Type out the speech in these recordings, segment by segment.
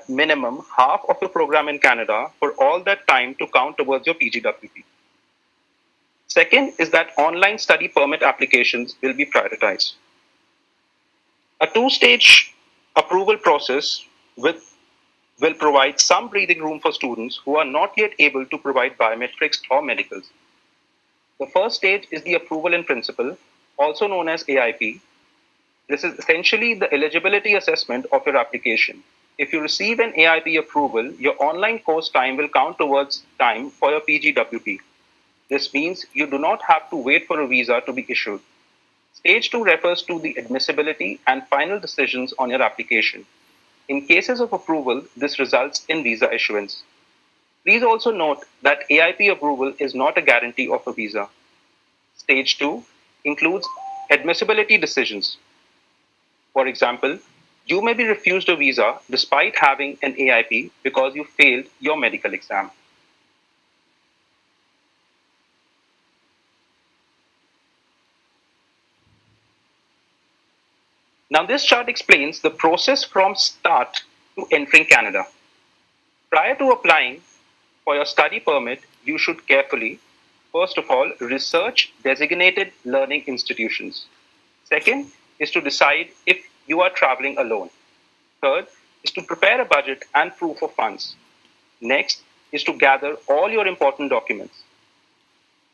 at minimum half of your program in Canada for all that time to count towards your PGWP. Second is that online study permit applications will be prioritized. A two-stage approval process will provide some breathing room for students who are not yet able to provide biometrics or medicals. The first stage is the approval in principle, also known as AIP. This is essentially the eligibility assessment of your application. If you receive an AIP approval, your online course time will count towards time for your PGWP. This means you do not have to wait for a visa to be issued. Stage 2 refers to the admissibility and final decisions on your application. In cases of approval, this results in visa issuance. Please also note that AIP approval is not a guarantee of a visa. Stage 2 includes admissibility decisions. For example, you may be refused a visa despite having an AIP because you failed your medical exam. Now, this chart explains the process from start to entering Canada. Prior to applying for your study permit, you should carefully, first of all, research designated learning institutions. Second is to decide if you are traveling alone. Third is to prepare a budget and proof of funds. Next is to gather all your important documents.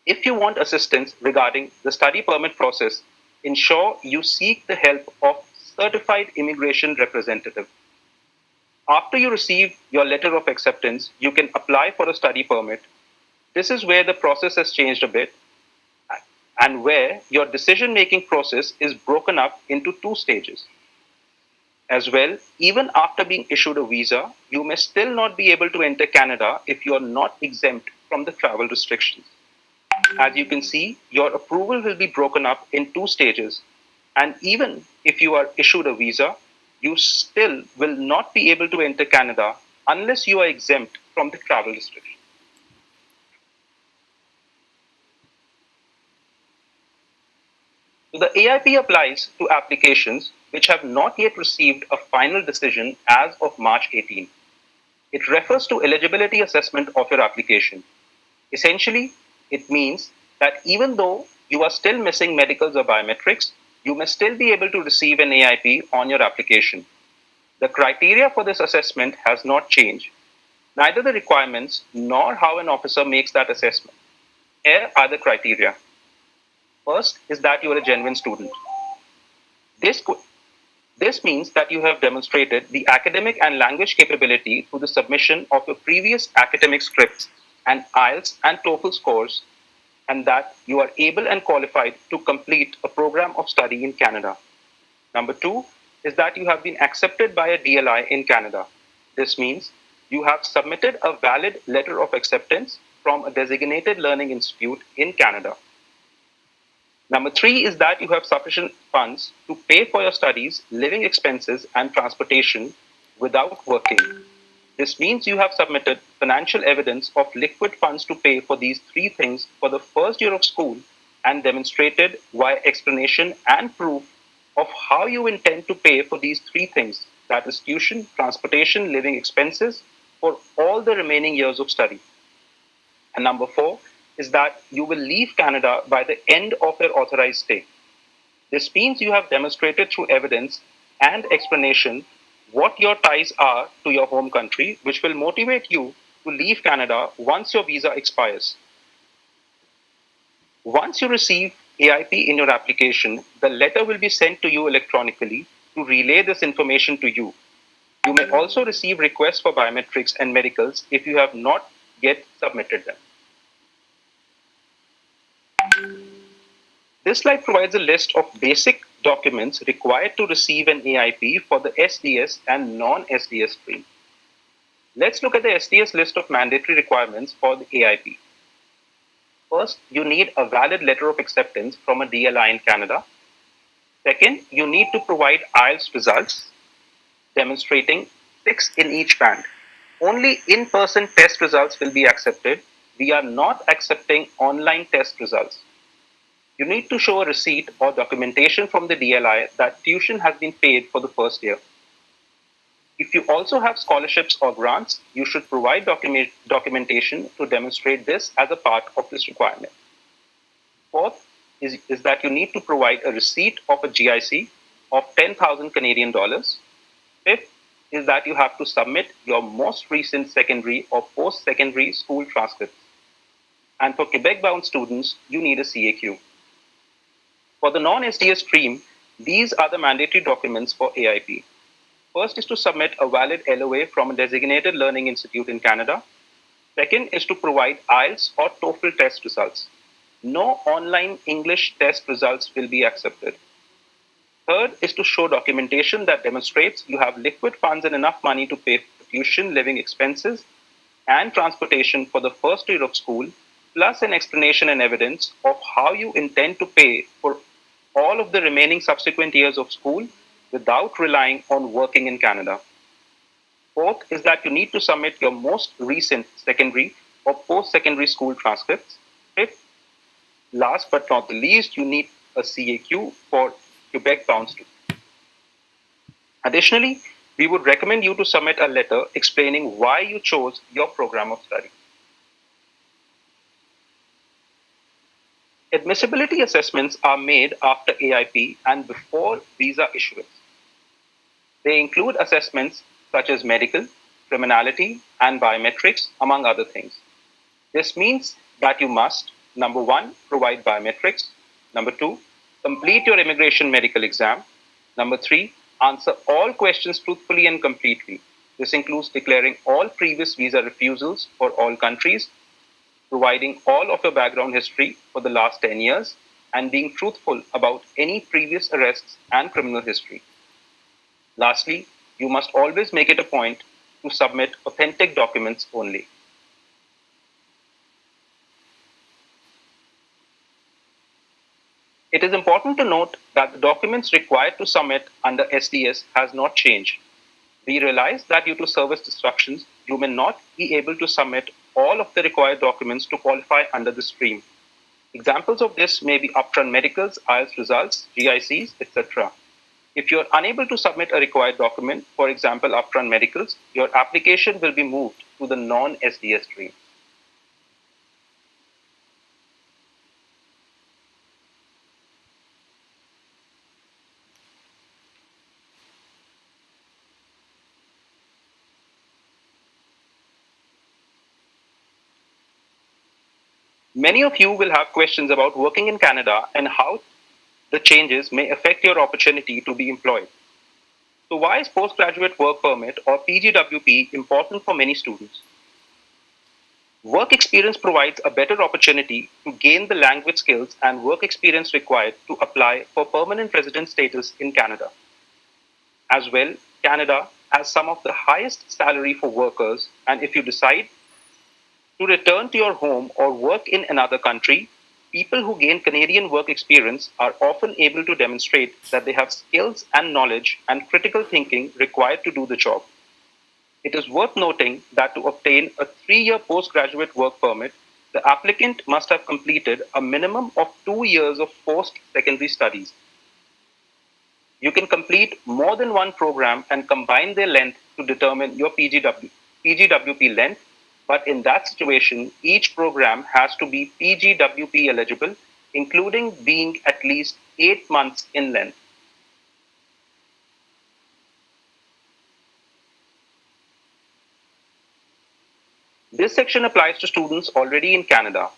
If you want assistance regarding the study permit process, ensure you seek the help of certified immigration representative. After you receive your letter of acceptance, you can apply for a study permit. This is where the process has changed a bit and where your decision-making process is broken up into two stages. As well, even after being issued a visa, you may still not be able to enter Canada if you are not exempt from the travel restrictions. As you can see, your approval will be broken up in two stages. And even if you are issued a visa, you still will not be able to enter Canada unless you are exempt from the travel restrictions. So the AIP applies to applications which have not yet received a final decision as of March 18. It refers to eligibility assessment of your application. Essentially, it means that even though you are still missing medicals or biometrics, you may still be able to receive an AIP on your application. The criteria for this assessment has not changed, neither the requirements nor how an officer makes that assessment. Here are the criteria. First is that you are a genuine student. This means that you have demonstrated the academic and language capability through the submission of your previous academic scripts and IELTS and TOEFL scores, and that you are able and qualified to complete a program of study in Canada. Number 2 is that you have been accepted by a DLI in Canada. This means you have submitted a valid letter of acceptance from a designated learning institute in Canada. Number 3 is that you have sufficient funds to pay for your studies, living expenses, and transportation without working. This means you have submitted financial evidence of liquid funds to pay for these three things for the first year of school and demonstrated via explanation and proof of how you intend to pay for these three things, that is tuition, transportation, living expenses, for all the remaining years of study. And number 4 is that you will leave Canada by the end of your authorized stay. This means you have demonstrated through evidence and explanation what your ties are to your home country, which will motivate you to leave Canada once your visa expires. Once you receive AIP in your application, the letter will be sent to you electronically to relay this information to you. You may also receive requests for biometrics and medicals if you have not yet submitted them. This slide provides a list of basic documents required to receive an AIP for the SDS and non-SDS stream. Let's look at the SDS list of mandatory requirements for the AIP. First, you need a valid letter of acceptance from a DLI in Canada. Second, you need to provide IELTS results demonstrating 6 in each band. Only in-person test results will be accepted. We are not accepting online test results. You need to show a receipt or documentation from the DLI that tuition has been paid for the first year. If you also have scholarships or grants, you should provide documentation to demonstrate this as a part of this requirement. Fourth is that you need to provide a receipt of a GIC of 10,000 Canadian dollars. Fifth is that you have to submit your most recent secondary or post-secondary school transcripts. And for Quebec-bound students, you need a CAQ. For the non-SDS stream, these are the mandatory documents for AIP. First is to submit a valid LOA from a designated learning institute in Canada. Second is to provide IELTS or TOEFL test results. No online English test results will be accepted. Third is to show documentation that demonstrates you have liquid funds and enough money to pay for tuition, living expenses, and transportation for the first year of school, plus an explanation and evidence of how you intend to pay for all of the remaining subsequent years of school without relying on working in Canada. Fourth is that you need to submit your most recent secondary or post-secondary school transcripts. Fifth, last but not the least, you need a CAQ for Quebec-bound students. Additionally, we would recommend you to submit a letter explaining why you chose your program of study. Admissibility assessments are made after AIP and before visa issuance. They include assessments such as medical, criminality, and biometrics, among other things. This means that you must, number one, provide biometrics. Number two, complete your immigration medical exam. Number three, answer all questions truthfully and completely. This includes declaring all previous visa refusals for all countries, providing all of your background history for the last 10 years, and being truthful about any previous arrests and criminal history. Lastly, you must always make it a point to submit authentic documents only. It is important to note that the documents required to submit under SDS has not changed. We realize that due to service disruptions, you may not be able to submit all of the required documents to qualify under the stream. Examples of this may be upfront medicals, IELTS results, GICs, etc. If you are unable to submit a required document, for example, upfront medicals, your application will be moved to the non-SDS stream. Many of you will have questions about working in Canada and how the changes may affect your opportunity to be employed. So why is postgraduate work permit or PGWP important for many students? Work experience provides a better opportunity to gain the language skills and work experience required to apply for permanent resident status in Canada. As well, Canada has some of the highest salary for workers, and if you decide to return to your home or work in another country, people who gain Canadian work experience are often able to demonstrate that they have skills and knowledge and critical thinking required to do the job. It is worth noting that to obtain a 3-year postgraduate work permit, the applicant must have completed a minimum of 2 years of post-secondary studies. You can complete more than one program and combine their length to determine your PGWP length, but in that situation, each program has to be PGWP eligible, including being at least 8 months in length. This section applies to students already in Canada.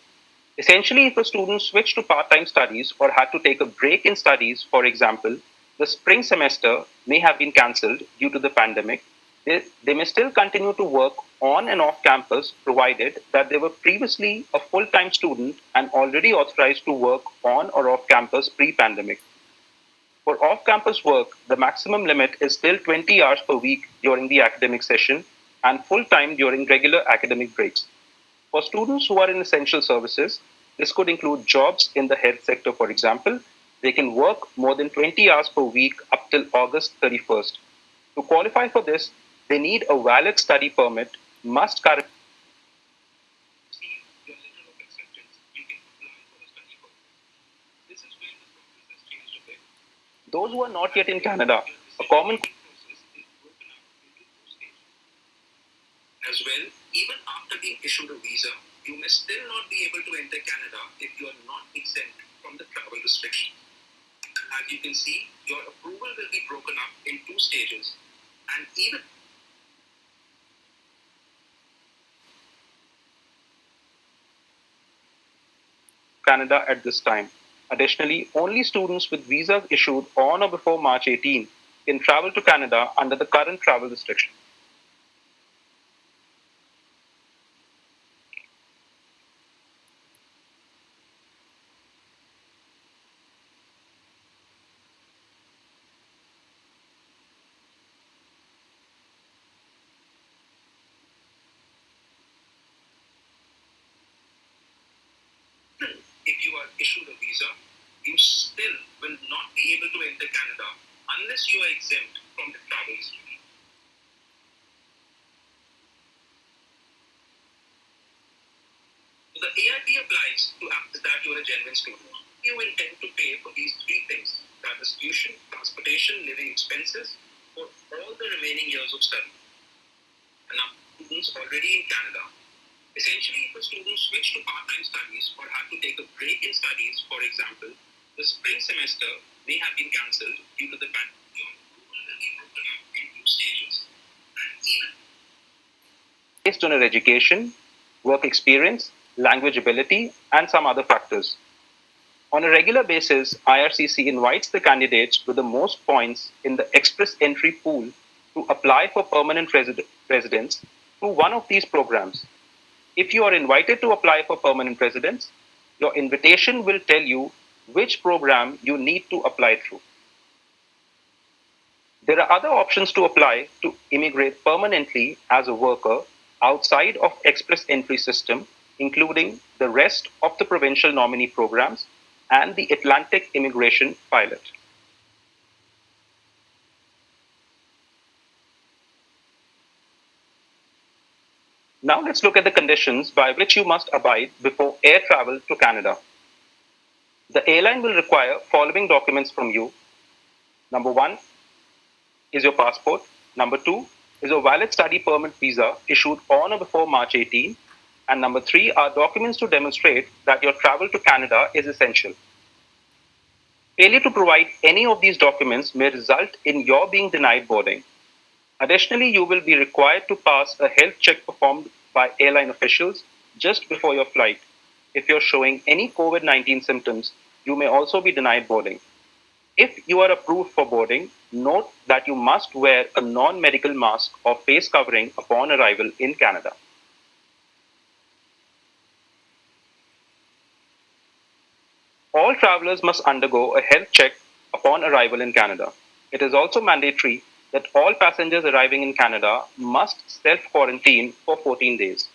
Essentially, if a student switched to part-time studies or had to take a break in studies, for example, the spring semester may have been cancelled due to the pandemic, they may still continue to work on and off campus provided that they were previously a full-time student and already authorized to work on or off campus pre-pandemic. For off-campus work, the maximum limit is still 20 hours per week during the academic session and full-time during regular academic breaks. For students who are in essential services, this could include jobs in the health sector, for example. They can work more than 20 hours per week up till August 31st. To qualify for this, they need a valid study permit, must currently receive your letter of acceptance. You can apply for a study permit. This is where the process has changed a bit. Those who are not yet in Canada, a common process is broken up into well, even after being issued a visa, you may still not be able to enter Canada if you are not exempt from the travel restriction. As you can see, your approval will be broken up in 2 stages, and even Canada at this time. Additionally, only students with visas issued on or before March 18 can travel to Canada under the current travel restriction. If you are issued a visa, you still will not be able to enter Canada unless you are exempt from the travel restriction. The AIP applies to after that you are a genuine student. You intend to pay for these 3 things, that is tuition, transportation, living expenses, for all the remaining years of study. And now students already in Canada. Essentially, if a student switch to part-time studies or have to take a break in studies, for example, the spring semester may have been cancelled due to the pandemic. Your approval will be broken up in 2 stages. And even based on your education, work experience, language ability, and some other factors. On a regular basis, IRCC invites the candidates with the most points in the express entry pool to apply for permanent residence through one of these programs. If you are invited to apply for permanent residence, your invitation will tell you which program you need to apply through. There are other options to apply to immigrate permanently as a worker outside of express entry system, including the rest of the provincial nominee programs and the Atlantic Immigration Pilot. Now let's look at the conditions by which you must abide before air travel to Canada. The airline will require following documents from you. Number 1 is your passport. Number 2 is a valid study permit visa issued on or before March 18. And number 3 are documents to demonstrate that your travel to Canada is essential. Failure to provide any of these documents may result in your being denied boarding. Additionally, you will be required to pass a health check performed by airline officials just before your flight. If you're showing any COVID-19 symptoms, you may also be denied boarding. If you are approved for boarding, note that you must wear a non-medical mask or face covering upon arrival in Canada. All travelers must undergo a health check upon arrival in Canada. It is also mandatory that all passengers arriving in Canada must self-quarantine for 14 days.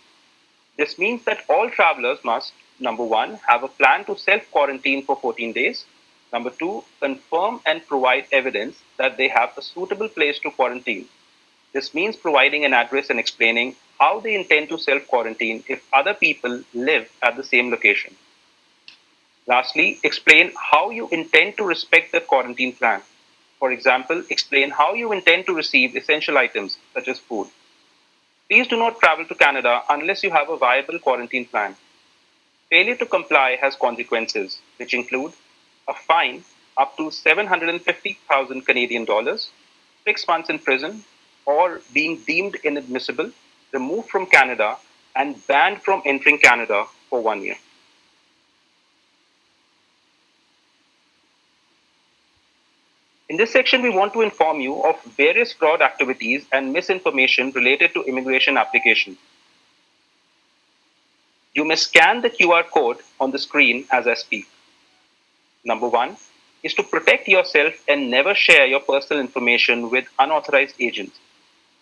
This means that all travelers must, number 1, have a plan to self-quarantine for 14 days. Number 2, confirm and provide evidence that they have a suitable place to quarantine. This means providing an address and explaining how they intend to self-quarantine if other people live at the same location. Lastly, explain how you intend to respect the quarantine plan. For example, explain how you intend to receive essential items such as food. Please do not travel to Canada unless you have a viable quarantine plan. Failure to comply has consequences, which include a fine up to 750,000 Canadian dollars, 6 months in prison, or being deemed inadmissible, removed from Canada, and banned from entering Canada for 1 year. In this section, we want to inform you of various fraud activities and misinformation related to immigration application. You may scan the QR code on the screen as I speak. Number 1 is to protect yourself and never share your personal information with unauthorized agents.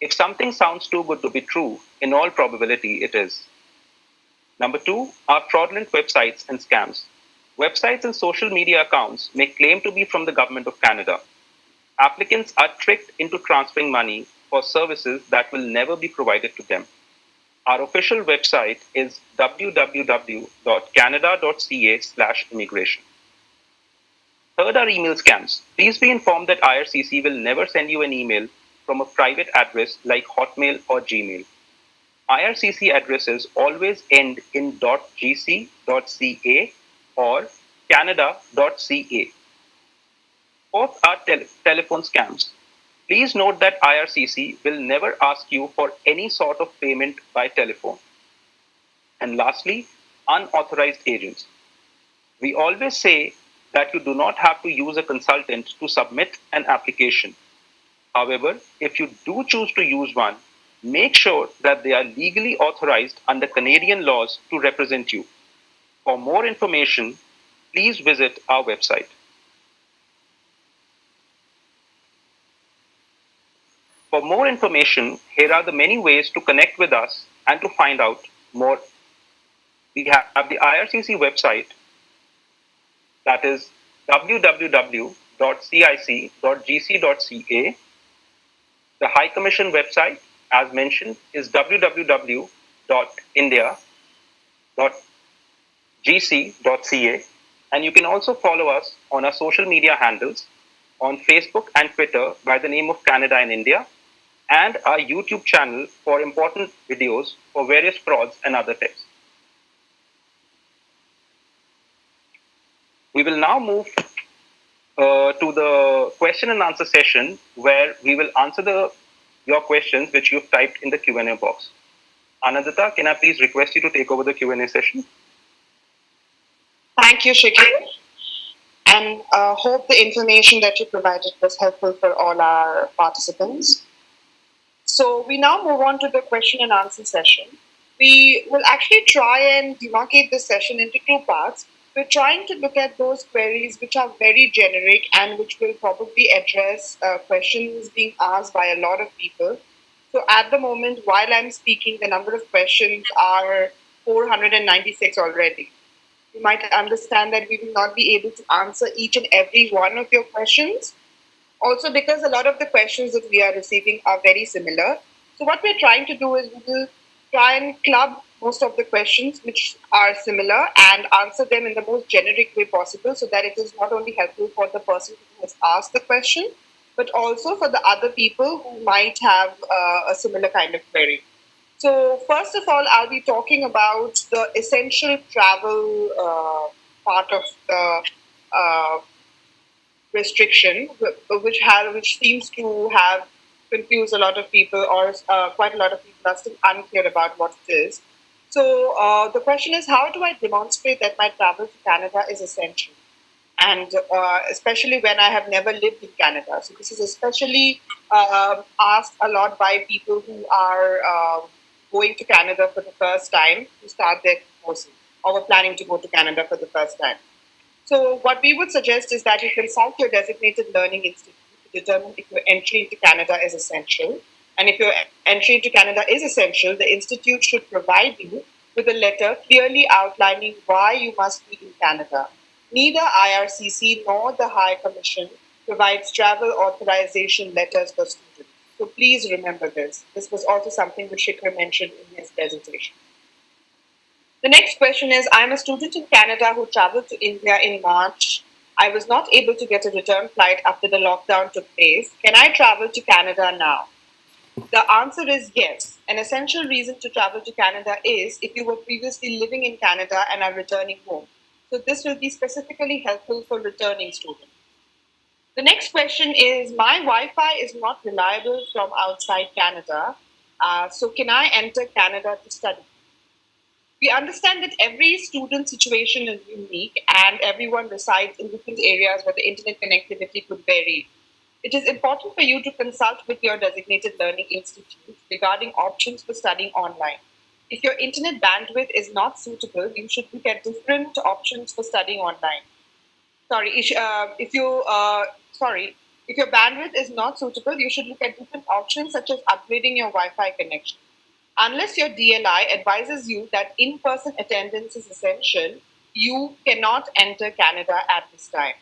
If something sounds too good to be true, in all probability it is. Number 2 are fraudulent websites and scams. Websites and social media accounts may claim to be from the Government of Canada. Applicants are tricked into transferring money for services that will never be provided to them. Our official website is www.canada.ca/immigration. Third are email scams. Please be informed that IRCC will never send you an email from a private address like Hotmail or Gmail. IRCC addresses always end in .gc, .ca or canada.ca. Both are telephone scams. Please note that IRCC will never ask you for any sort of payment by telephone. And lastly, unauthorized agents. We always say that you do not have to use a consultant to submit an application. However, if you do choose to use one, make sure that they are legally authorized under Canadian laws to represent you. For more information, please visit our website. For more information, here are the many ways to connect with us and to find out more. We have the IRCC website, that is www.cic.gc.ca. The High Commission website, as mentioned, is www.india.gc.ca. And you can also follow us on our social media handles on Facebook and Twitter by the name of Canada and India, and our YouTube channel for important videos for various frauds and other tips. We will now move to the question and answer session, where we will answer your questions which you've typed in the Q&A box. Anandita, can I please request you to take over the Q&A session? Thank you, Shikir. And hope the information that you provided was helpful for all our participants. So we now move on to the question and answer session. We will actually try and demarcate this session into two parts. We're trying to look at those queries which are very generic and which will probably address questions being asked by a lot of people. So at the moment, while I'm speaking, the number of questions are 496 already. You might understand that we will not be able to answer each and every one of your questions. Also, because a lot of the questions that we are receiving are very similar. So what we're trying to do is we will try and club most of the questions which are similar and answer them in the most generic way possible, so that it is not only helpful for the person who has asked the question, but also for the other people who might have a similar kind of query. So first of all, I'll be talking about the essential travel part of the restriction, which seems to have confused a lot of people, or quite a lot of people are still unclear about what it is. So the question is, how do I demonstrate that my travel to Canada is essential? And especially when I have never lived in Canada. So this is especially asked a lot by people who are going to Canada for the first time to start their courses, or were planning to go to Canada for the first time. So what we would suggest is that you consult your designated learning institute to determine if your entry into Canada is essential. And if your entry into Canada is essential, the institute should provide you with a letter clearly outlining why you must be in Canada. Neither IRCC nor the High Commission provides travel authorization letters for students. So please remember this. This was also something which Shikhar mentioned in his presentation. The next question is, I'm a student in Canada who traveled to India in March. I was not able to get a return flight after the lockdown took place. Can I travel to Canada now? The answer is yes. An essential reason to travel to Canada is if you were previously living in Canada and are returning home. So this will be specifically helpful for returning students. The next question is, my Wi-Fi is not reliable from outside Canada. So can I enter Canada to study? We understand that every student situation is unique and everyone resides in different areas where the internet connectivity could vary. It is important for you to consult with your designated learning institute regarding options for studying online. If your internet bandwidth is not suitable, you should look at different options for studying online. If your bandwidth is not suitable, you should look at different options such as upgrading your Wi-Fi connection. Unless your DLI advises you that in-person attendance is essential, you cannot enter Canada at this time.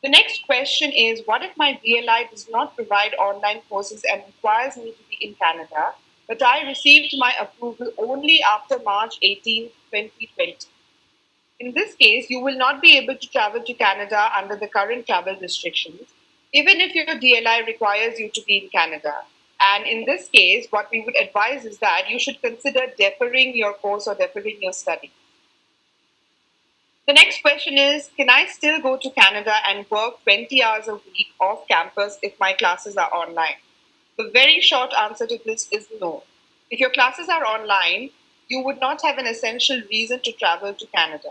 The next question is, what if my DLI does not provide online courses and requires me to be in Canada, but I received my approval only after March 18, 2020? In this case, you will not be able to travel to Canada under the current travel restrictions, even if your DLI requires you to be in Canada. And in this case, what we would advise is that you should consider deferring your course or deferring your study. The next question is, can I still go to Canada and work 20 hours a week off campus if my classes are online? The very short answer to this is no. If your classes are online, you would not have an essential reason to travel to Canada.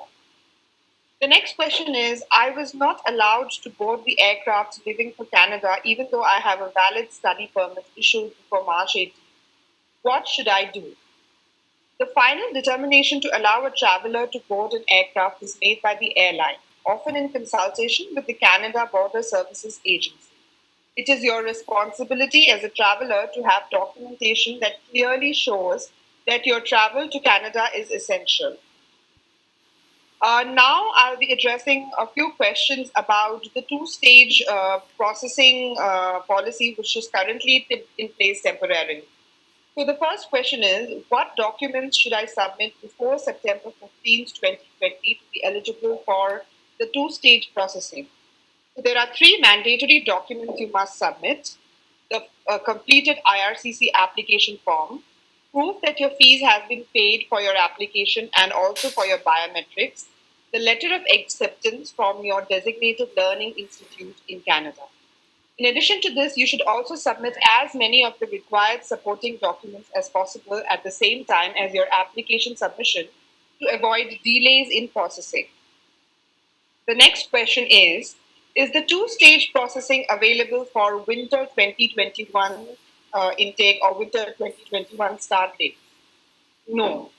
The next question is, I was not allowed to board the aircraft leaving for Canada even though I have a valid study permit issued before March 18. What should I do? The final determination to allow a traveler to board an aircraft is made by the airline, often in consultation with the Canada Border Services Agency. It is your responsibility as a traveler to have documentation that clearly shows that your travel to Canada is essential. Now I'll be addressing a few questions about the two-stage processing policy, which is currently in place temporarily. So the first question is, what documents should I submit before September 15th, 2020 to be eligible for the two-stage processing? So there are three mandatory documents you must submit: the completed Ircc application form, proof that your fees have been paid for your application and also for your biometrics, the letter of acceptance from your designated learning institute in Canada. In addition to this, you should also submit as many of the required supporting documents as possible at the same time as your application submission to avoid delays in processing. The next question is the two-stage processing available for winter 2021 intake or winter 2021 start date? No.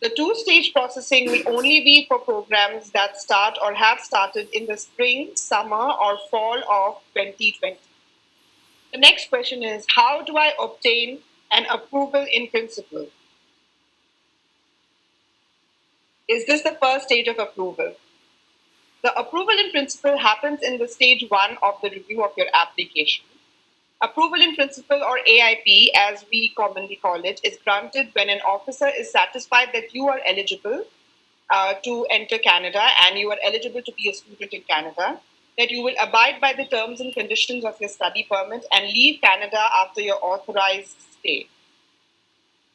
The two-stage processing will only be for programs that start or have started in the spring, summer, or fall of 2020. The next question is, how do I obtain an approval in principle? Is this the first stage of approval? The approval in principle happens in the stage 1 of the review of your application. Approval in principle, or AIP as we commonly call it, is granted when an officer is satisfied that you are eligible to enter Canada and you are eligible to be a student in Canada, that you will abide by the terms and conditions of your study permit and leave Canada after your authorized stay.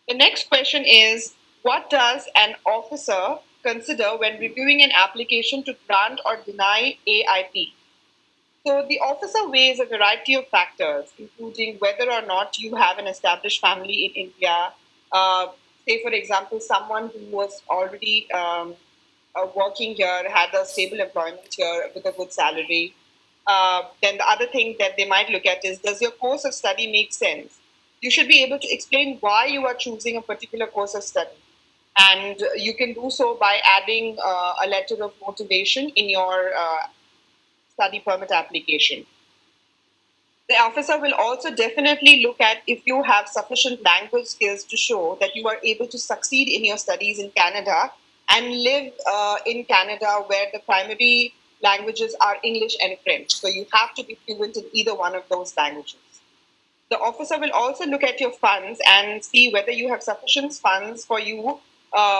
The next question is, what does an officer consider when reviewing an application to grant or deny AIP? So the officer weighs a variety of factors, including whether or not you have an established family in India. Say, for example, someone who was already working here, had a stable employment here with a good salary. Then the other thing that they might look at is, does your course of study make sense? You should be able to explain why you are choosing a particular course of study. And you can do so by adding a letter of motivation in your study permit application. The officer will also definitely look at if you have sufficient language skills to show that you are able to succeed in your studies in Canada and live in Canada where the primary languages are English and French. So you have to be fluent in either one of those languages. The officer will also look at your funds and see whether you have sufficient funds for you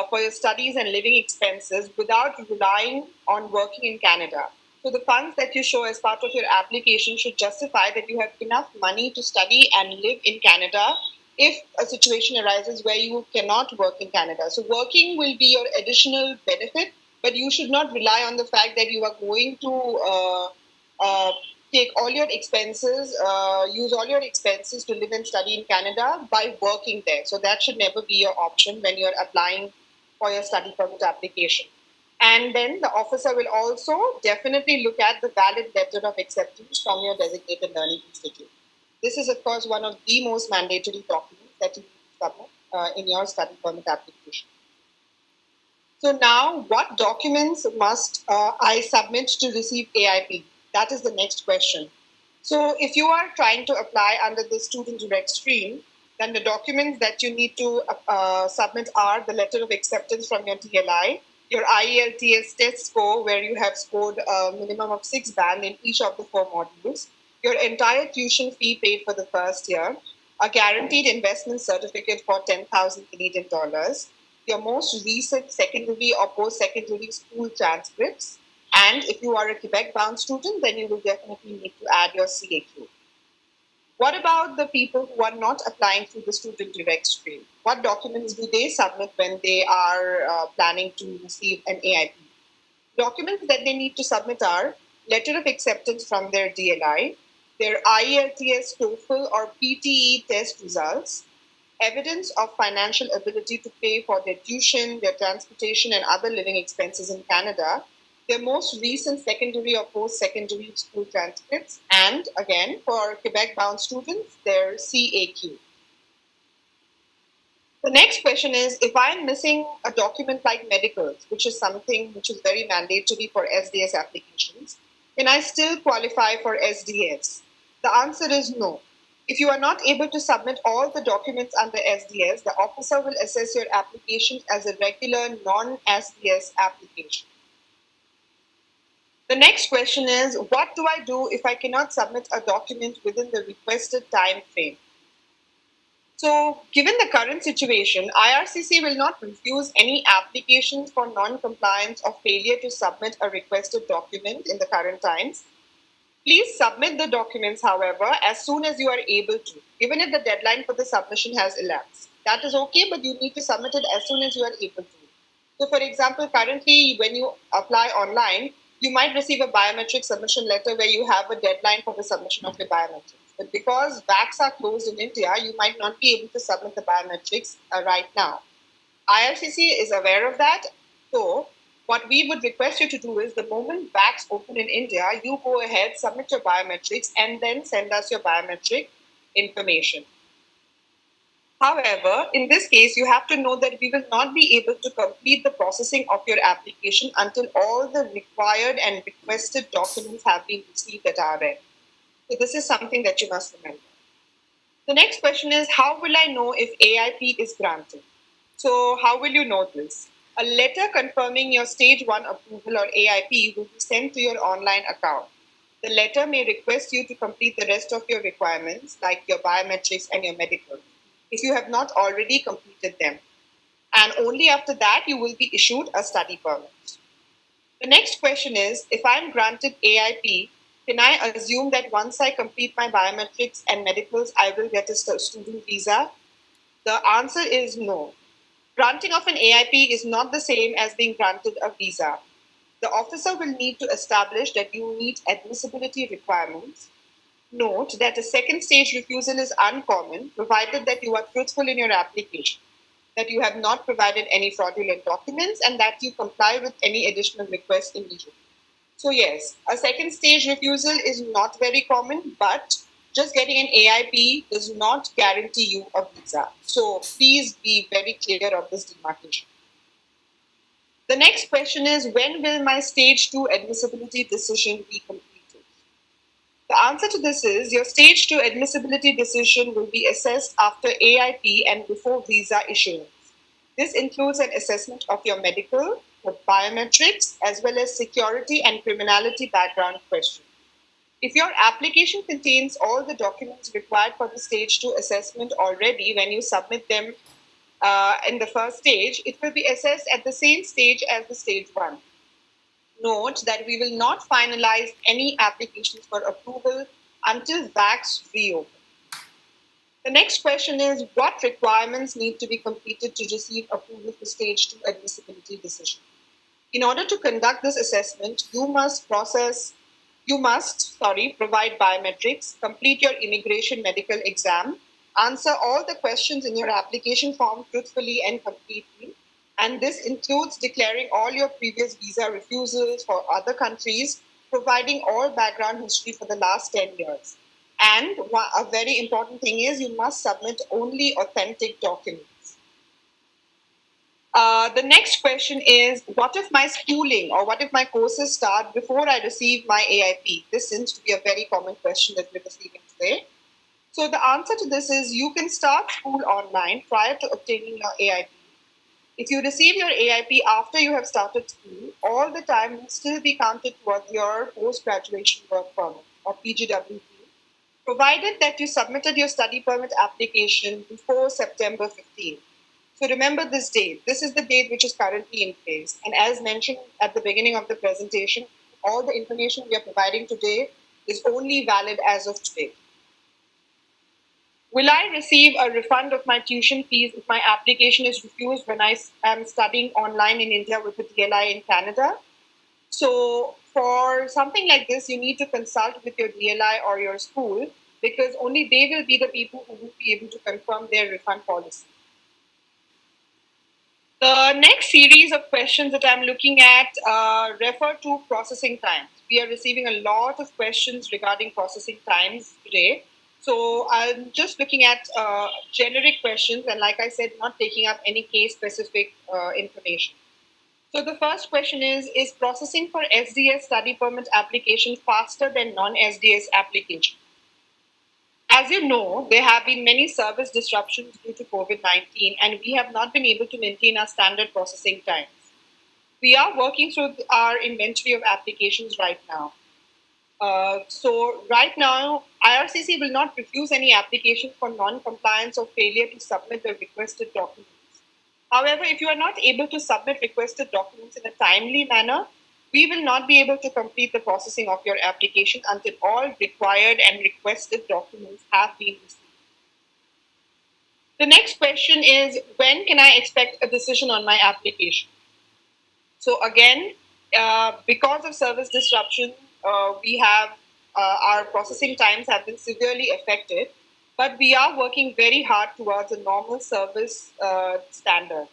for your studies and living expenses without relying on working in Canada. So the funds that you show as part of your application should justify that you have enough money to study and live in Canada if a situation arises where you cannot work in Canada. So working will be your additional benefit, but you should not rely on the fact that you are going to take all your expenses, use all your expenses to live and study in Canada by working there. So that should never be your option when you're applying for your study permit application. And then the officer will also definitely look at the valid letter of acceptance from your designated learning institute. This is, of course, one of the most mandatory documents that you submit in your study permit application. So now, what documents must I submit to receive AIP? That is the next question. So if you are trying to apply under the student direct stream, then the documents that you need to submit are the letter of acceptance from your TLI, your IELTS test score, where you have scored a minimum of 6 band in each of the 4 modules, your entire tuition fee paid for the first year, a guaranteed investment certificate for 10,000 Canadian dollars, your most recent secondary or post-secondary school transcripts, and if you are a Quebec-bound student, then you will definitely need to add your CAQ. What about the people who are not applying through the student direct stream? What documents do they submit when they are planning to receive an AIP? Documents that they need to submit are letter of acceptance from their DLI, their IELTS, TOEFL, or PTE test results, evidence of financial ability to pay for their tuition, their transportation, and other living expenses in Canada, their most recent secondary or post-secondary school transcripts, and again, for Quebec-bound students, their CAQ. The next question is, if I'm missing a document like medicals, which is something which is very mandatory for SDS applications, can I still qualify for SDS? The answer is no. If you are not able to submit all the documents under SDS, the officer will assess your application as a regular non-SDS application. The next question is, what do I do if I cannot submit a document within the requested time frame? So, given the current situation, IRCC will not refuse any applications for non-compliance or failure to submit a requested document in the current times. Please submit the documents, however, as soon as you are able to, even if the deadline for the submission has elapsed. That is okay, but you need to submit it as soon as you are able to. So, for example, currently, when you apply online, you might receive a biometric submission letter where you have a deadline for the submission of your biometrics. But because VACs are closed in India, you might not be able to submit the biometrics right now. IRCC is aware of that. So, what we would request you to do is the moment VACs open in India, you go ahead, submit your biometrics, and then send us your biometric information. However, in this case, you have to know that we will not be able to complete the processing of your application until all the required and requested documents have been received at our end. So this is something that you must remember. The next question is, how will I know if AIP is granted? So how will you know this? A letter confirming your stage 1 approval or AIP will be sent to your online account. The letter may request you to complete the rest of your requirements, like your biometrics and your medical, if you have not already completed them. And only after that, you will be issued a study permit. The next question is, if I'm granted AIP, can I assume that once I complete my biometrics and medicals, I will get a student visa? The answer is no. Granting of an AIP is not the same as being granted a visa. The officer will need to establish that you meet admissibility requirements. Note that a second stage refusal is uncommon, provided that you are truthful in your application, that you have not provided any fraudulent documents, and that you comply with any additional requests immediately. So yes, a second stage refusal is not very common, but just getting an AIP does not guarantee you a visa. So please be very clear of this demarcation. The next question is, when will my stage 2 admissibility decision be completed? The answer to this is, your stage 2 admissibility decision will be assessed after AIP and before visa issuance. This includes an assessment of your medical, your biometrics, as well as security and criminality background questions. If your application contains all the documents required for the stage 2 assessment already when you submit them in the first stage, it will be assessed at the same stage as the stage 1. Note that we will not finalize any applications for approval until VACs reopen. The next question is, what requirements need to be completed to receive approval for stage 2 admissibility decision? In order to conduct this assessment, you must provide biometrics, complete your immigration medical exam, answer all the questions in your application form truthfully and completely, and this includes declaring all your previous visa refusals for other countries, providing all background history for the last 10 years. And a very important thing is, you must submit only authentic documents. The next question is, what if my schooling or what if my courses start before I receive my AIP? This seems to be a very common question that we're receiving today. So the answer to this is, you can start school online prior to obtaining your AIP. If you receive your AIP after you have started school, all the time will still be counted towards your post-graduation work permit or PGWP, provided that you submitted your study permit application before September 15th. So remember this date. This is the date which is currently in place. And as mentioned at the beginning of the presentation, all the information we are providing today is only valid as of today. Will I receive a refund of my tuition fees if my application is refused when I am studying online in India with a DLI in Canada? So, for something like this, you need to consult with your DLI or your school because only they will be the people who will be able to confirm their refund policy. The next series of questions that I'm looking at refer to processing times. We are receiving a lot of questions regarding processing times today. So I'm just looking at generic questions and, like I said, not taking up any case specific information. So the first question is processing for SDS study permit application faster than non SDS application? As you know, there have been many service disruptions due to COVID 19, and we have not been able to maintain our standard processing times. We are working through our inventory of applications right now. So, right now, IRCC will not refuse any application for non compliance or failure to submit the requested documents. However, if you are not able to submit requested documents in a timely manner, we will not be able to complete the processing of your application until all required and requested documents have been received. The next question is, when can I expect a decision on my application? So again, because of service disruption, we have our processing times have been severely affected, but we are working very hard towards a normal service standard.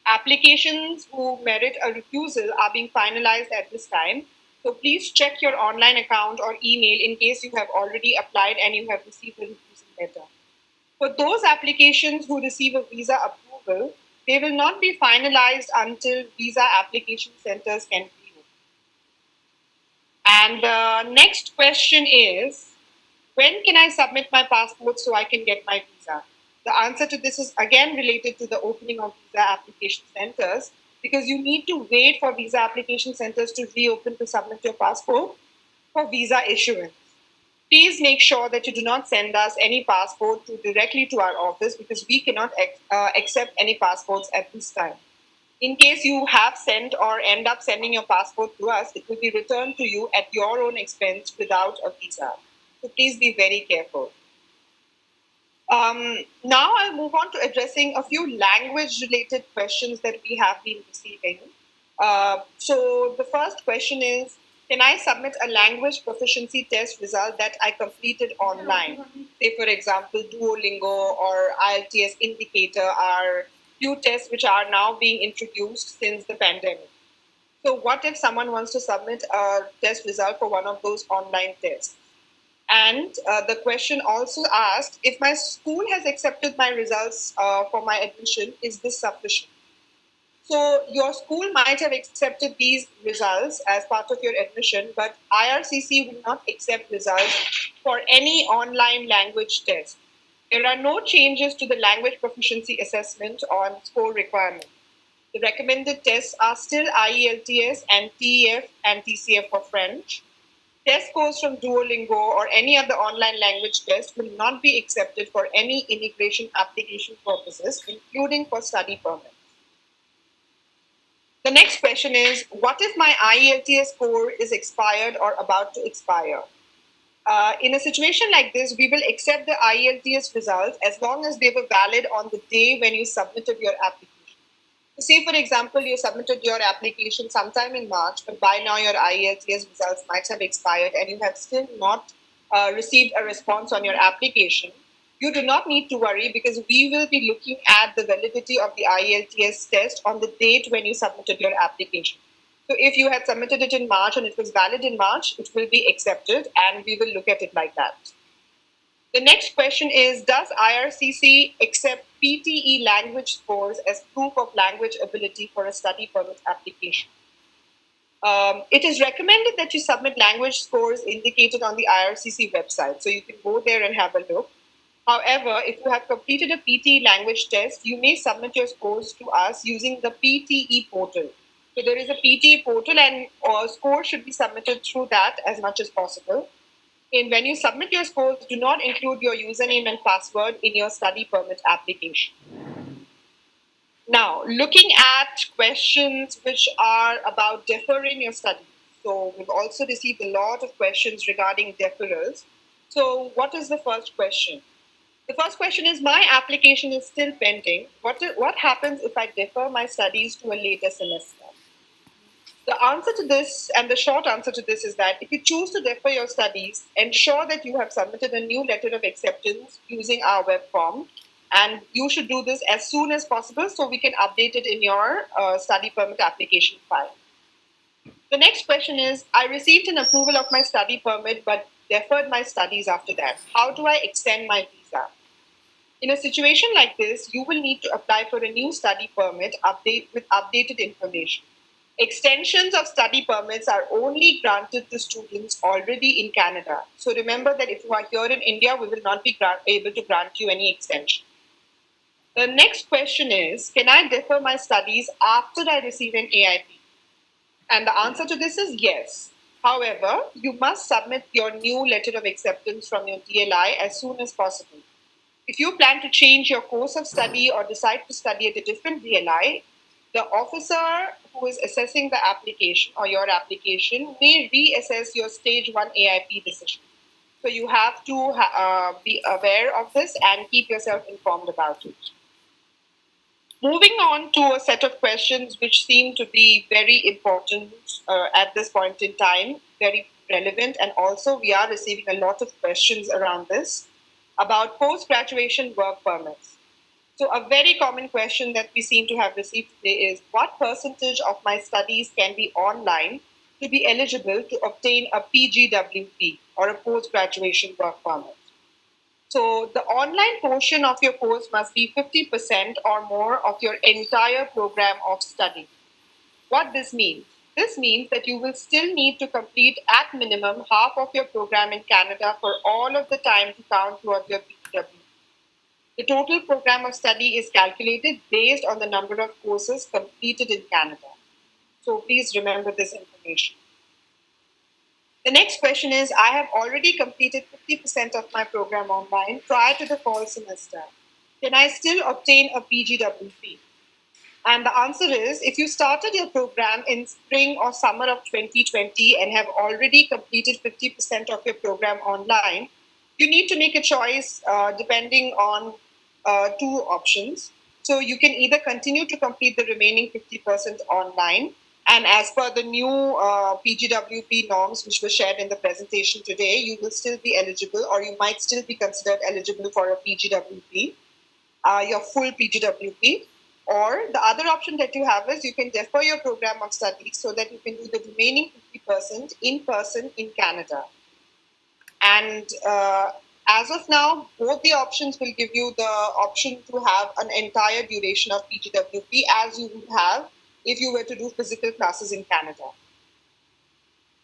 Applications who merit a refusal are being finalized at this time. So please check your online account or email in case you have already applied and you have received a refusal letter. For those applications who receive a visa approval, they will not be finalized until visa application centers can be opened. And the next question is, when can I submit my passport so I can get my visa? The answer to this is again related to the opening of visa application centers because you need to wait for visa application centers to reopen to submit your passport for visa issuance. Please make sure that you do not send us any passport directly to our office because we cannot accept any passports at this time. In case you have sent or end up sending your passport to us, it will be returned to you at your own expense without a visa. So please be very careful. Now I'll move on to addressing a few language related questions that we have been receiving. So the first question is, can I submit a language proficiency test result that I completed online? Say, for example, Duolingo or IELTS Indicator are few tests which are now being introduced since the pandemic. So what if someone wants to submit a test result for one of those online tests? And the question also asked, if my school has accepted my results for my admission, is this sufficient? So your school might have accepted these results as part of your admission, but IRCC will not accept results for any online language test. There are no changes to the language proficiency assessment on score requirement. The recommended tests are still IELTS and TEF and TCF for French. Test scores from Duolingo or any other online language test will not be accepted for any immigration application purposes, including for study permits. The next question is, what if my IELTS score is expired or about to expire? In a situation like this, we will accept the IELTS results as long as they were valid on the day when you submitted your application. So say, for example, you submitted your application sometime in March, but by now your IELTS results might have expired and you have still not received a response on your application. You do not need to worry because we will be looking at the validity of the IELTS test on the date when you submitted your application. So if you had submitted it in March and it was valid in March, it will be accepted and we will look at it like that. The next question is, does IRCC accept PTE language scores as proof of language ability for a study permit application? It is recommended that you submit language scores indicated on the IRCC website. So you can go there and have a look. However, if you have completed a PTE language test, you may submit your scores to us using the PTE portal. So there is a PTE portal and scores should be submitted through that as much as possible. And when you submit your scores, do not include your username and password in your study permit application. Now, looking at questions which are about deferring your studies. So we've also received a lot of questions regarding deferrals. So what is the first question? The first question is, my application is still pending. What happens if I defer my studies to a later semester? The answer to this, and the short answer to this, is that if you choose to defer your studies, ensure that you have submitted a new letter of acceptance using our web form. And you should do this as soon as possible so we can update it in your study permit application file. The next question is, I received an approval of my study permit but deferred my studies after that. How do I extend my visa? In a situation like this, you will need to apply for a new study permit with updated information. Extensions of study permits are only granted to students already in Canada. So remember that if you are here in India, we will not be able to grant you any extension. The next question is, can I defer my studies after I receive an AIP? And the answer to this is yes. However, you must submit your new letter of acceptance from your DLI as soon as possible. If you plan to change your course of study or decide to study at a different DLI, the officer who is assessing the application or your application may reassess your stage 1 AIP decision. So you have to be aware of this and keep yourself informed about it. Moving on to a set of questions which seem to be very important at this point in time, very relevant, and also we are receiving a lot of questions around this about post-graduation work permits. So a very common question that we seem to have received today is, what percentage of my studies can be online to be eligible to obtain a PGWP or a post-graduation work permit? So the online portion of your course must be 50% or more of your entire program of study. What this means? This means that you will still need to complete at minimum half of your program in Canada for all of the time to count towards your PGWP. The total program of study is calculated based on the number of courses completed in Canada. So please remember this information. The next question is, I have already completed 50% of my program online prior to the fall semester. Can I still obtain a PGWP? And the answer is, if you started your program in spring or summer of 2020 and have already completed 50% of your program online, you need to make a choice depending on two options. So you can either continue to complete the remaining 50% online, and as per the new PGWP norms which were shared in the presentation today, you will still be eligible, or you might still be considered eligible for a PGWP, your full PGWP. Or the other option that you have is you can defer your program of studies so that you can do the remaining 50% in person in Canada. And as of now, both the options will give you the option to have an entire duration of PGWP as you would have if you were to do physical classes in Canada.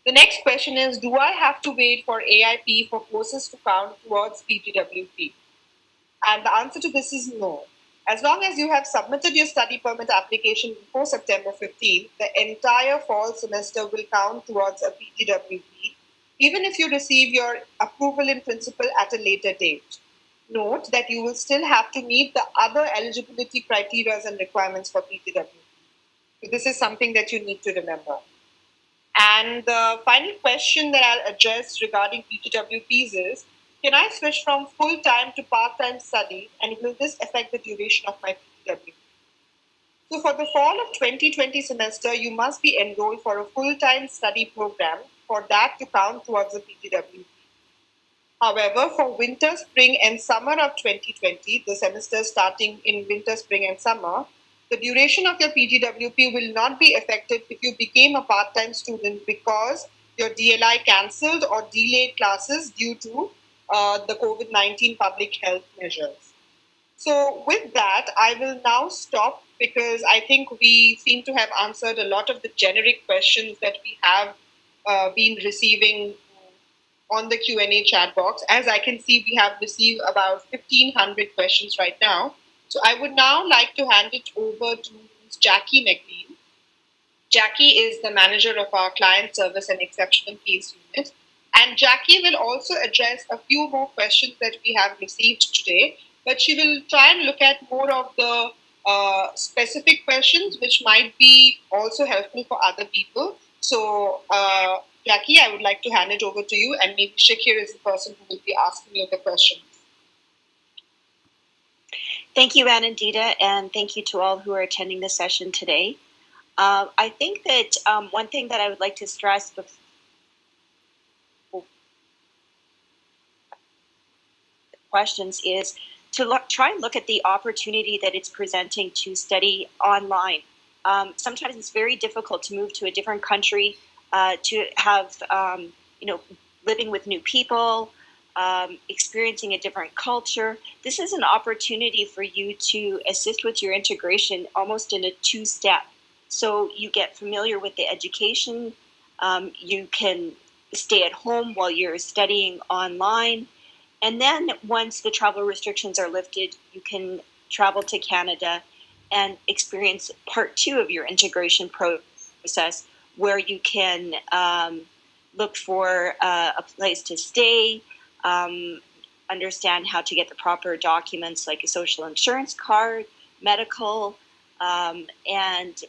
The next question is, do I have to wait for AIP for courses to count towards PGWP? And the answer to this is no. As long as you have submitted your study permit application before September 15th, the entire fall semester will count towards a PGWP, even if you receive your approval in principle at a later date. Note that you will still have to meet the other eligibility criteria and requirements for PGWP. So this is something that you need to remember. And the final question that I'll address regarding PGWPs is, can I switch from full-time to part-time study, and will this affect the duration of my PGWP? So for the fall of 2020 semester, you must be enrolled for a full-time study program for that to count towards the PGWP. However, for winter, spring, and summer of 2020, the semester starting in winter, spring, and summer, the duration of your PGWP will not be affected if you became a part-time student because your DLI cancelled or delayed classes due to the COVID-19 public health measures. So with that, I will now stop because I think we seem to have answered a lot of the generic questions that we have been receiving on the Q&A chat box. As I can see, we have received about 1,500 questions right now. So I would now like to hand it over to Ms. Jackie McLean. Jackie is the manager of our client service and exceptional case unit. And Jackie will also address a few more questions that we have received today, but she will try and look at more of the specific questions which might be also helpful for other people. So Jackie, I would like to hand it over to you, and maybe Shakir is the person who will be asking you the questions. Thank you, Anandita, and thank you to all who are attending the session today. I think that one thing that I would like to stress before questions is to try and look at the opportunity that it's presenting to study online. Sometimes it's very difficult to move to a different country, to have, living with new people, experiencing a different culture. This is an opportunity for you to assist with your integration almost in a two-step. So you get familiar with the education, you can stay at home while you're studying online, and then once the travel restrictions are lifted, you can travel to Canada and experience part two of your integration process, where you can look for a place to stay, understand how to get the proper documents like a social insurance card, medical, and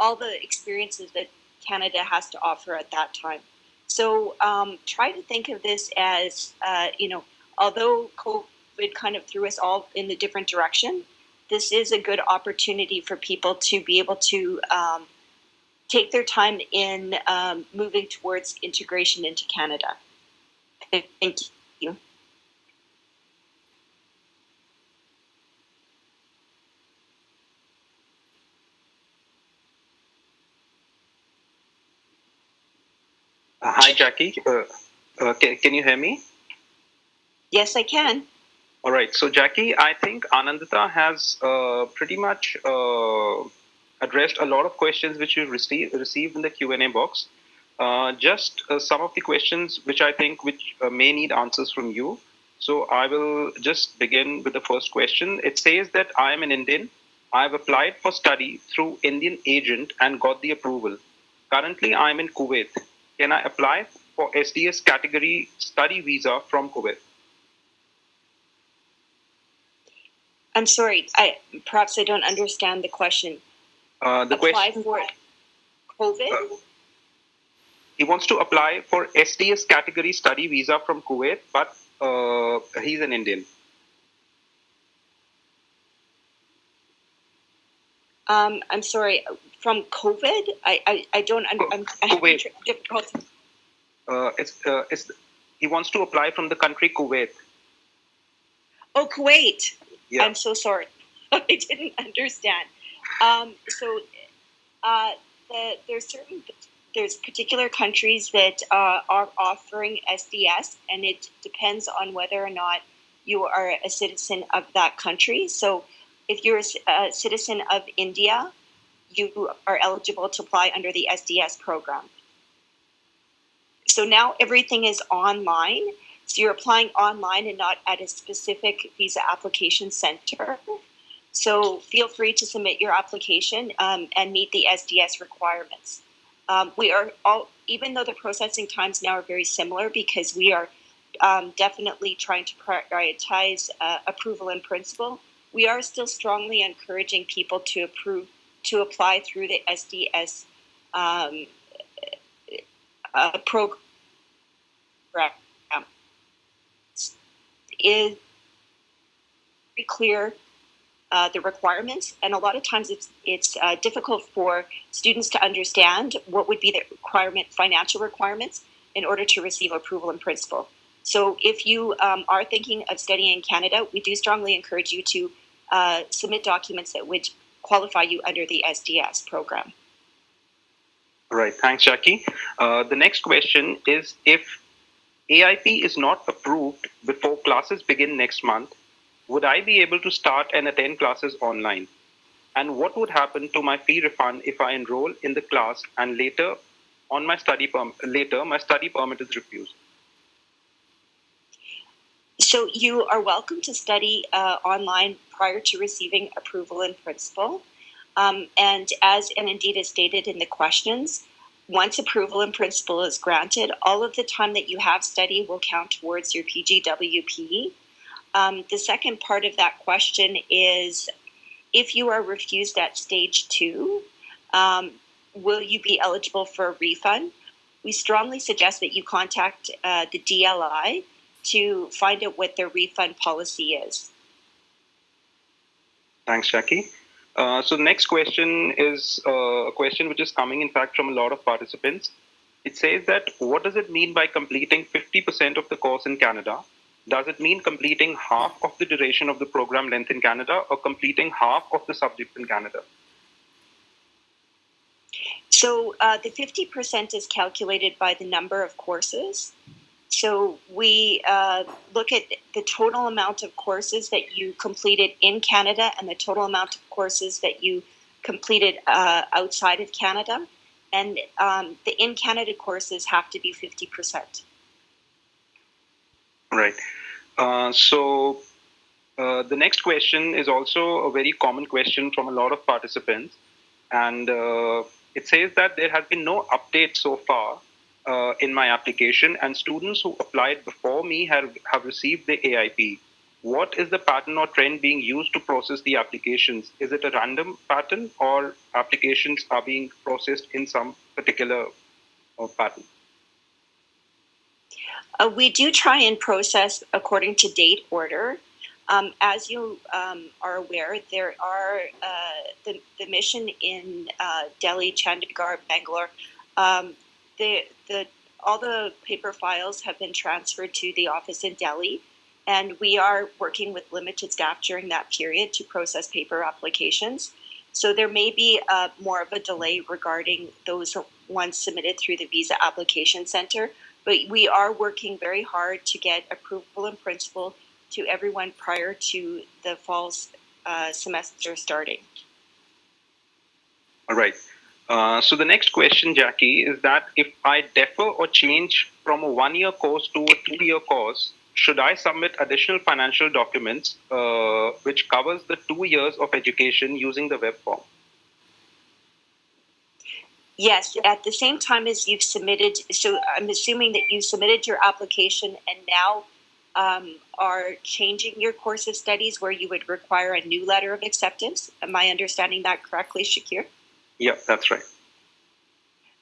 all the experiences that Canada has to offer at that time. So try to think of this as, although COVID kind of threw us all in a different direction, this is a good opportunity for people to be able to take their time in moving towards integration into Canada. Thank you. Hi, Jackie. Can you hear me? Yes, I can. All right. So, Jackie, I think Anandita has pretty much addressed a lot of questions which you received in the Q&A box. Just some of the questions which I think may need answers from you. So I will just begin with the first question. It says that I am an Indian. I have applied for study through Indian agent and got the approval. Currently, I am in Kuwait. Can I apply for SDS category study visa from Kuwait? I'm sorry. Perhaps I don't understand the question. The apply question for COVID? He wants to apply for SDS category study visa from Kuwait, but he's an Indian. I'm sorry. From COVID? I don't. I'm Kuwait. Difficult. He wants to apply from the country Kuwait. Oh, Kuwait. Yeah. I'm so sorry. I didn't understand. There's particular countries that are offering SDS, and it depends on whether or not you are a citizen of that country. So if you're a citizen of India, you are eligible to apply under the SDS program. So now everything is online. So you're applying online and not at a specific visa application center. So feel free to submit your application and meet the SDS requirements. We are all, even though the processing times now are very similar, because we are definitely trying to prioritize approval in principle, we are still strongly encouraging people to apply through the SDS program. Is very clear the requirements, and a lot of times it's difficult for students to understand what would be the financial requirements in order to receive approval in principle. So if you are thinking of studying in Canada, we do strongly encourage you to submit documents that would qualify you under the SDS program. All right, thanks, Jackie. The next question is, if AIP is not approved before classes begin next month, would I be able to start and attend classes online? And what would happen to my fee refund if I enroll in the class and later my study permit is refused? So you are welcome to study online prior to receiving approval in principle. And as Anandita stated in the questions, once approval in principle is granted, all of the time that you have study will count towards your PGWP. The second part of that question is, if you are refused at stage 2, will you be eligible for a refund? We strongly suggest that you contact the DLI to find out what their refund policy is. Thanks, Jackie. So the next question is a question which is coming, in fact, from a lot of participants. It says that, what does it mean by completing 50% of the course in Canada? Does it mean completing half of the duration of the program length in Canada, or completing half of the subjects in Canada? So the 50% is calculated by the number of courses. So we look at the total amount of courses that you completed in Canada and the total amount of courses that you completed outside of Canada. And the in Canada courses have to be 50%. Right. So the next question is also a very common question from a lot of participants. And it says that there has been no update so far in my application, and students who applied before me have received the AIP. What is the pattern or trend being used to process the applications? Is it a random pattern, or applications are being processed in some particular pattern? We do try and process according to date order. As you are aware, there are the mission in Delhi, Chandigarh, Bangalore. All the paper files have been transferred to the office in Delhi, and we are working with limited staff during that period to process paper applications. So there may be more of a delay regarding those ones submitted through the Visa Application Center, but we are working very hard to get approval in principle to everyone prior to the fall semester starting. All right. So the next question, Jackie, is that if I defer or change from a 1-year course to a 2-year course, should I submit additional financial documents which covers the 2 years of education using the web form? Yes, at the same time as you've submitted, so I'm assuming that you submitted your application and now are changing your course of studies where you would require a new letter of acceptance. Am I understanding that correctly, Shakir? Yeah, that's right.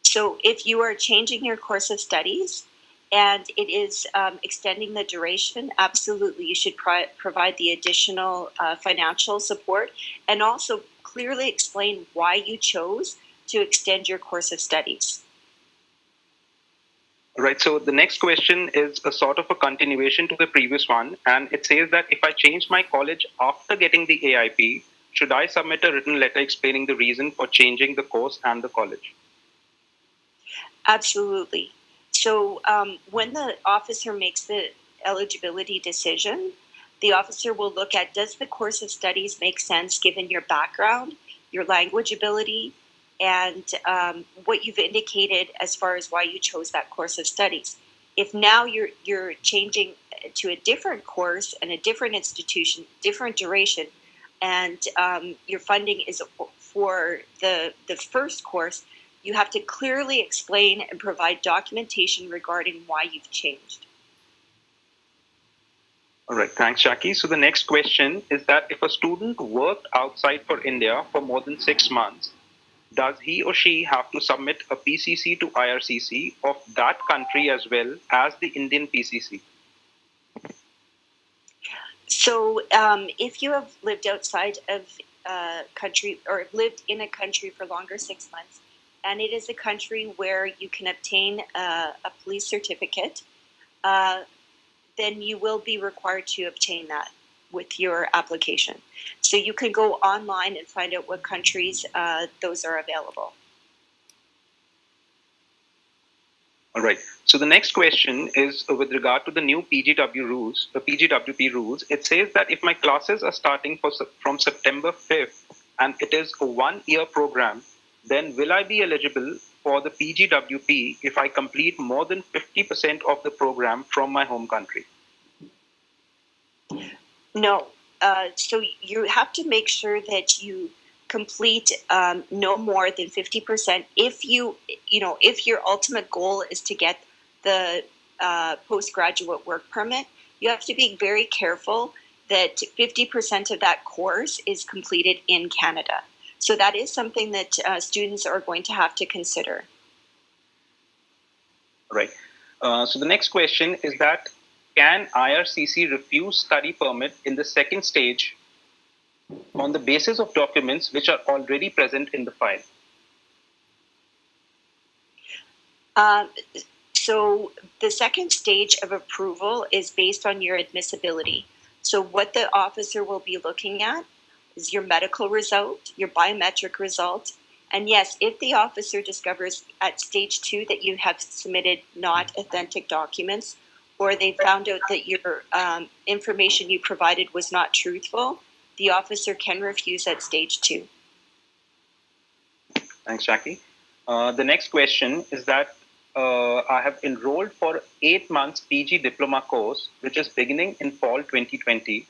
So if you are changing your course of studies and it is extending the duration, absolutely you should provide the additional financial support and also clearly explain why you chose to extend your course of studies. Right. So the next question is a sort of a continuation to the previous one. And it says that if I change my college after getting the AIP, should I submit a written letter explaining the reason for changing the course and the college? Absolutely. So when the officer makes the eligibility decision, the officer will look at, does the course of studies make sense given your background, your language ability, and what you've indicated as far as why you chose that course of studies. If now you're changing to a different course and a different institution, different duration, and your funding is for the first course, you have to clearly explain and provide documentation regarding why you've changed. All right, thanks, Jackie. So the next question is that if a student worked outside for India for more than 6 months, does he or she have to submit a PCC to IRCC of that country as well as the Indian PCC? So if you have lived outside of country or lived in a country for longer 6 months, and it is a country where you can obtain a police certificate, then you will be required to obtain that with your application. So you can go online and find out what countries those are available. All right. So the next question is with regard to the new PGW rules, the PGWP rules. It says that if my classes are starting from September 5th and it is a 1-year program, then will I be eligible for the PGWP if I complete more than 50% of the program from my home country? No. So you have to make sure that you complete no more than 50%. If if your ultimate goal is to get the postgraduate work permit, you have to be very careful that 50% of that course is completed in Canada. So that is something that students are going to have to consider. Right. So the next question is that, can IRCC refuse study permit in the second stage on the basis of documents which are already present in the file? So the second stage of approval is based on your admissibility. So what the officer will be looking at is your medical result, your biometric result, and yes, if the officer discovers at stage 2 that you have submitted not authentic documents, or they found out that your information you provided was not truthful, the officer can refuse at stage 2. Thanks, Jackie. The next question is that I have enrolled for 8 months PG diploma course, which is beginning in fall 2020.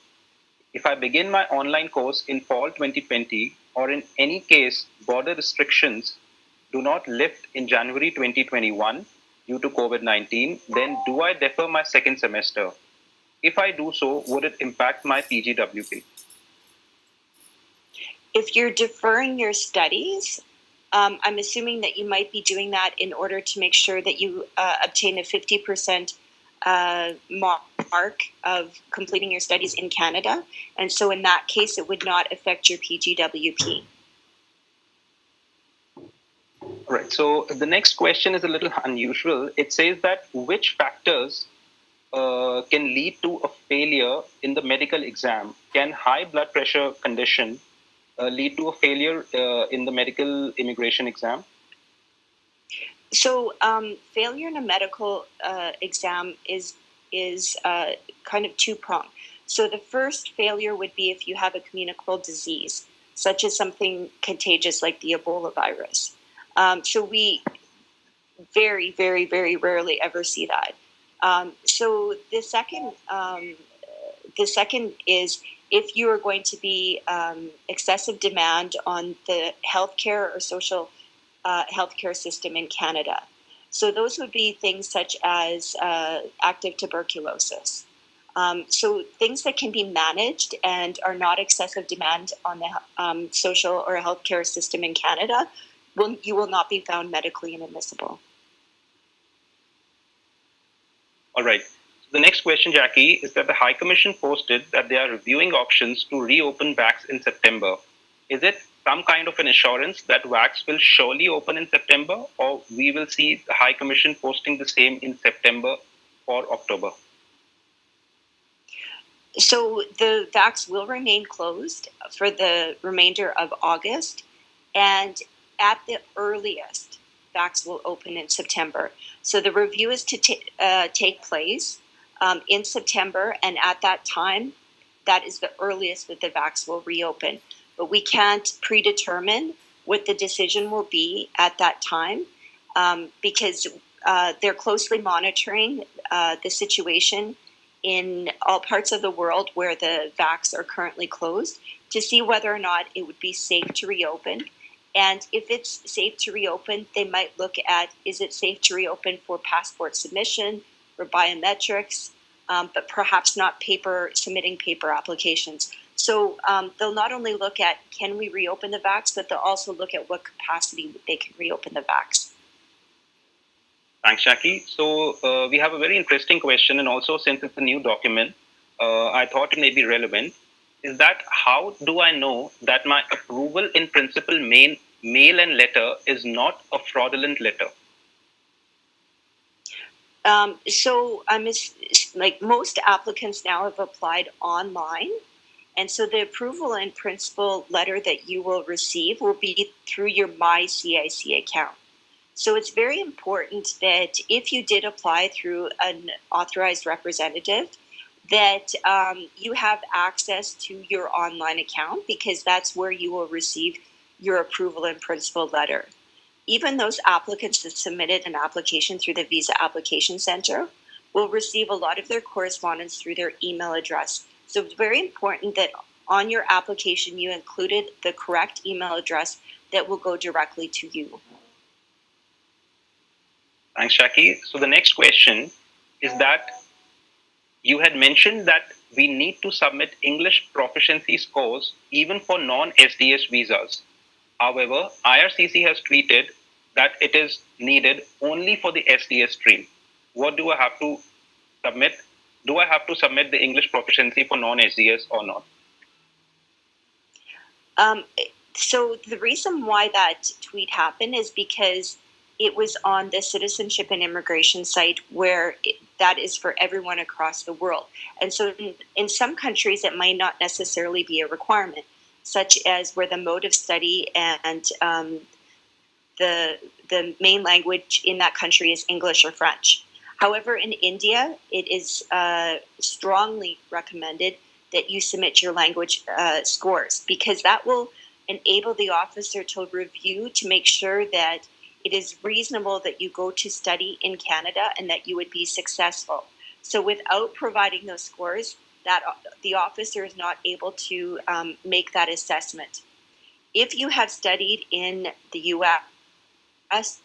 If I begin my online course in fall 2020, or in any case, border restrictions do not lift in January 2021 due to COVID-19, then do I defer my second semester? If I do so, would it impact my PGWP? If you're deferring your studies, I'm assuming that you might be doing that in order to make sure that you obtain a 50% mark of completing your studies in Canada. And so in that case, it would not affect your PGWP. Right. So the next question is a little unusual. It says that which factors can lead to a failure in the medical exam? Can high blood pressure condition lead to a failure in the medical immigration exam? So failure in a medical exam is kind of two-pronged. So the first failure would be if you have a communicable disease, such as something contagious like the Ebola virus. So we very, very, very rarely ever see that. So the second is if you are going to be excessive demand on the healthcare or social healthcare system in Canada. So those would be things such as active tuberculosis. So things that can be managed and are not excessive demand on the social or healthcare system in Canada, you will not be found medically inadmissible. All right. The next question, Jackie, is that the High Commission posted that they are reviewing options to reopen VAX in September. Is it some kind of an assurance that VAX will surely open in September, or we will see the High Commission posting the same in September or October? So the VAX will remain closed for the remainder of August, and at the earliest, VAX will open in September. So the review is to take place in September, and at that time, that is the earliest that the VAX will reopen. But we can't predetermine what the decision will be at that time because they're closely monitoring the situation in all parts of the world where the VAX are currently closed to see whether or not it would be safe to reopen. And if it's safe to reopen, they might look at, is it safe to reopen for passport submission, for biometrics, but perhaps not submitting paper applications. So they'll not only look at, can we reopen the VAX, but they'll also look at what capacity they can reopen the VAX. Thanks, Jackie. So we have a very interesting question, and also since it's a new document, I thought it may be relevant. Is that how do I know that my approval in principle mail and letter is not a fraudulent letter? So like most applicants now have applied online. And so the approval in principle letter that you will receive will be through your MyCIC account. So it's very important that if you did apply through an authorized representative, that you have access to your online account because that's where you will receive your approval in principle letter. Even those applicants that submitted an application through the Visa Application Center will receive a lot of their correspondence through their email address. So it's very important that on your application you included the correct email address that will go directly to you. Thanks, Jackie. So the next question is that you had mentioned that we need to submit English proficiency scores even for non-SDS visas. However, IRCC has tweeted that it is needed only for the SDS stream. What do I have to submit? Do I have to submit the English proficiency for non-SDS or not? So the reason why that tweet happened is because it was on the citizenship and immigration site where that is for everyone across the world. And so in some countries, it might not necessarily be a requirement, such as where the mode of study and the main language in that country is English or French. However, in India, it is strongly recommended that you submit your language scores, because that will enable the officer to review to make sure that it is reasonable that you go to study in Canada and that you would be successful. So without providing those scores, that the officer is not able to make that assessment. If you have studied in the US,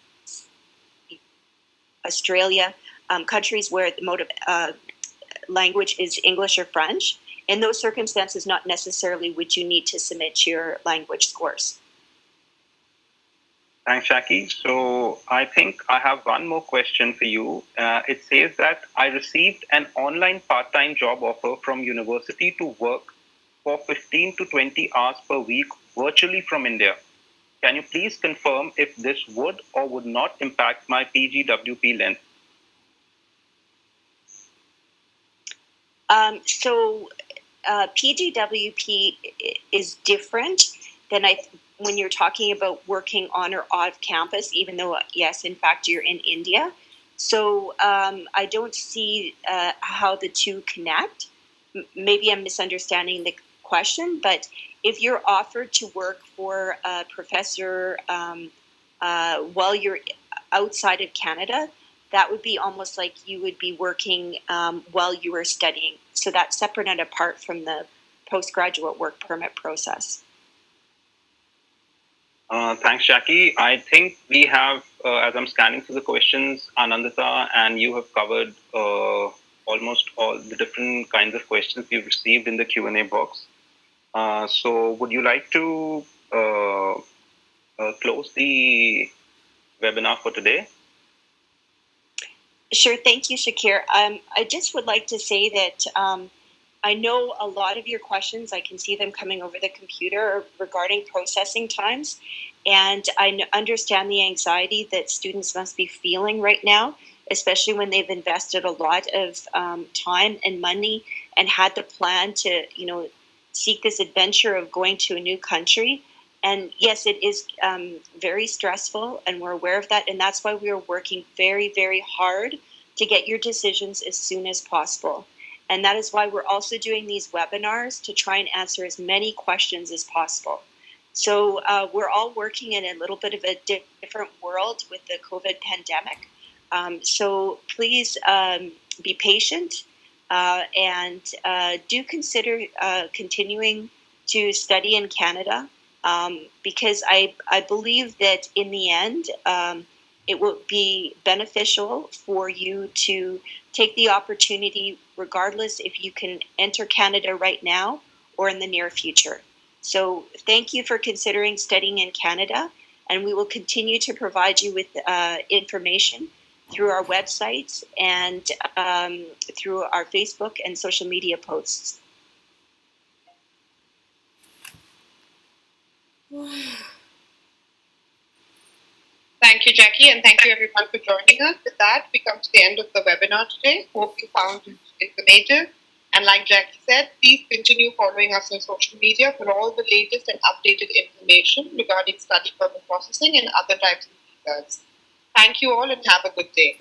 Australia, countries where the mode of language is English or French, in those circumstances, not necessarily would you need to submit your language scores. Thanks, Jackie. So I think I have one more question for you. It says that I received an online part-time job offer from university to work for 15 to 20 hours per week virtually from India. Can you please confirm if this would or would not impact my PGWP length? So PGWP is different than when you're talking about working on or off campus, even though, yes, in fact, you're in India. So I don't see how the two connect. Maybe I'm misunderstanding the question, but if you're offered to work for a professor while you're outside of Canada, that would be almost like you would be working while you were studying. So that's separate and apart from the postgraduate work permit process. Thanks, Jackie. I think we have, as I'm scanning through the questions, Anandita and you have covered almost all the different kinds of questions we've received in the Q&A box. So would you like to close the webinar for today? Sure. Thank you, Shakir. I just would like to say that I know a lot of your questions, I can see them coming over the computer regarding processing times. And I understand the anxiety that students must be feeling right now, especially when they've invested a lot of time and money and had the plan to, seek this adventure of going to a new country. And yes, it is very stressful, and we're aware of that. And that's why we are working very, very hard to get your decisions as soon as possible. And that is why we're also doing these webinars to try and answer as many questions as possible. So we're all working in a little bit of a different world with the COVID pandemic. So please be patient and do consider continuing to study in Canada. Because I believe that in the end, it will be beneficial for you to take the opportunity, regardless if you can enter Canada right now or in the near future. So thank you for considering studying in Canada, and we will continue to provide you with information through our websites and through our Facebook and social media posts. Thank you, Jackie, and thank you everyone for joining us. With that, we come to the end of the webinar today. Hope you found it informative. And like Jackie said, please continue following us on social media for all the latest and updated information regarding study permit processing and other types of visas. Thank you all and have a good day.